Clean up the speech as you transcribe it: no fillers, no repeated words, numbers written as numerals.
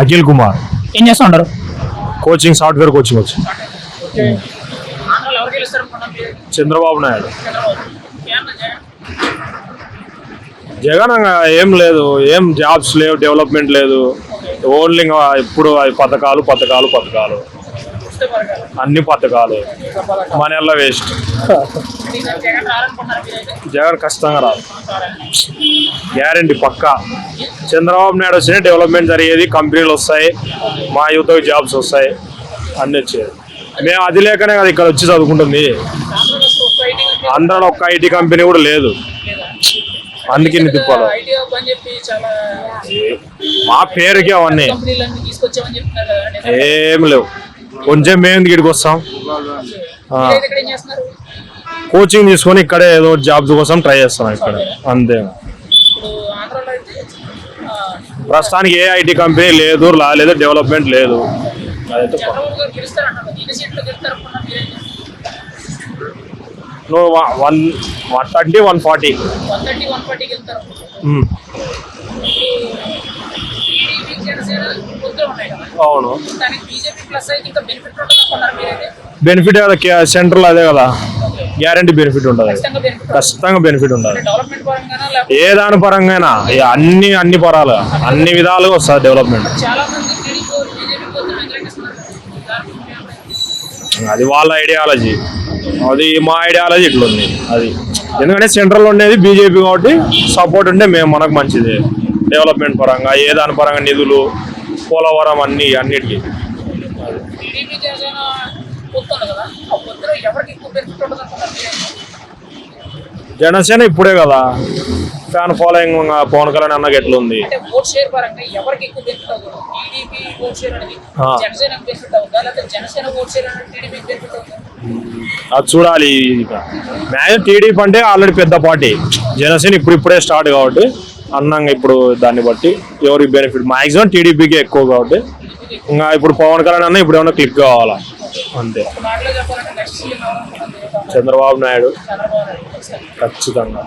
అఖిల్ కుమార్ ఏం చేస్తూ ఉంటారు? కోచింగ్ సాఫ్ట్వేర్ కోచింగ్ వచ్చి ఆంధ్రాలో ఎవరు గెలుస్తారు అనుకున్నాం? చంద్రబాబు నాయుడు ఏమన్నా జగన్? జగన్ ఏం లేదు, ఏం జాబ్స్ లేవు, డెవలప్మెంట్ లేదు. ఓన్లీ ఇప్పుడు పథకాలు పథకాలు పథకాలు వస్తే పరగాలి. అన్ని పథకాలు మన వేస్ట్. ఈసారి జగన్ రావాలనుకుంటున్నారు మీరైతే? జగన్ ఖచ్చితంగా రాదు, గ్యారంటీ పక్కా. చంద్రబాబు నాయుడు వస్తేనే డెవలప్మెంట్ జరిగేది, కంపెనీలు వస్తాయి, మా యువతకు జాబ్స్ వస్తాయి, అన్ని వచ్చేది. మేము అది లేకనే కదా ఇక్కడ వచ్చి చదువుకుంటుంది. ఆంధ్రాలో ఒక్క ఐటీ కంపెనీ ఆంధ్రాలో ఒక్క ఐటీ కంపెనీ కూడా లేదు, లేదా? అందుకే తిప్పాలి. ఐటీ హబ్ అని చెప్పి చాలా మా పేరుకి అవన్నీ కంపెనీలన్నీ తీసుకొచ్చామని చెప్తున్నారు కదా, నిజమే? ఏం లేవు. కొంచెం మేము ఇక్కడికి వస్తాం, మీరైతే ఇక్కడ ఏం చేస్తున్నారు? కోచింగ్ తీసుకొని ఇక్కడే ఏదో జాబ్స్ కోసం ట్రై చేస్తున్నాం ఇక్కడ, అంతే. ఇప్పుడు ఆంధ్రాలో అయితే ప్రస్తుతానికి ఏ ఐటీ కంపెనీ లేదు, రాలేదు, డెవలప్మెంట్ లేదు. అదైతే చంద్రబాబు గారు గెలుస్తారంటారు. ఎన్ని సీట్లు గెలుస్తారనుకున్నారు మీరైతే? నువ్వు 130, 140. 130, 140 గెలుస్తారు. టీడీపీ జనసేన పొత్తులో ఉన్నాయి కదా, అవును, దానికి బీజేపీ ప్లస్ అయితే ఇంకా బెనిఫిట్ ఉంటుంది అనుకున్నారు మీరైతే? బెనిఫిట్ కదా, సెంట్రల్ అదే కదా, గ్యారంటీ బెనిఫిట్ ఉంటుంది. ఖచ్చితంగా బెనిఫిట్. ఖచ్చితంగా బెనిఫిట్ ఉంటుంది. డెవలప్మెంట్ పరంగానా లేకపోతే ఏ దాని పరంగా అన్ని పరాలు అన్ని విధాలుగా వస్తుంది డెవలప్మెంట్. చాలా మంది టీడీపీ వాళ్ళు బీజేపీ పొత్తులు వ్యతిరేకిస్తున్నారు. అది వాళ్ళ ఐడియాలజీ, అది మా ఐడియాలజీ ఇట్లుంది. అది ఎందుకంటే సెంట్రల్ ఉండేది బీజేపీ కాబట్టి సపోర్ట్ ఉంటే మేము మనకు మంచిది. డెవలప్మెంట్ పరంగా ఏ దాని పరంగా నిధులు, పోలవరం అన్నిటికీ. టీడీపీ జనసేన పొత్తు ఉంది కదా, ఆ పొత్తులో ఎవరికి ఎక్కువ బెనిఫిట్ ఉంటుంది అనుకున్నారు మీరైతే? జనసేన ఇప్పుడే కదా ఫ్యాన్ ఫాలోయింగ్, పవన్ కళ్యాణ్ అన్నకి ఎట్లుంది. అంటే ఓట్ షేర్ పరంగా ఎవరికి ఎక్కువ బెనిఫిట్ అవుతుంది? టీడీపీ ఓట్ షేర్ అనేది జనసేనకు బెనిఫిట్ అవుతుందా, లేకపోతే జనసేన ఓట్ షేర్ అనేది టీడీపీకి బెనిఫిట్ అవుతుందా? అది చూడాలి. మ్యాక్సిమం టీడీపీ అంటే ఆల్రెడీ పెద్ద పార్టీ, జనసేన ఇప్పుడే స్టార్ట్ కాబట్టి అన్నంగా ఇప్పుడు దాన్ని బట్టి ఎవరికి బెనిఫిట్ మాక్సిమం టీడీపీకి ఎక్కువ కాబట్టి ఇంకా ఇప్పుడు పవన్ కళ్యాణ్ అన్న ఇప్పుడు ఏమైనా క్లిక్ కావాలా అంతే. ఒక మాటలో చెప్పాలంటే నెక్స్ట్ సీఎం ఎవరనుకున్నారు? చంద్రబాబు నాయుడు చంద్రబాబు నాయుడు ఖచ్చితంగా. ఖచ్చితంగా.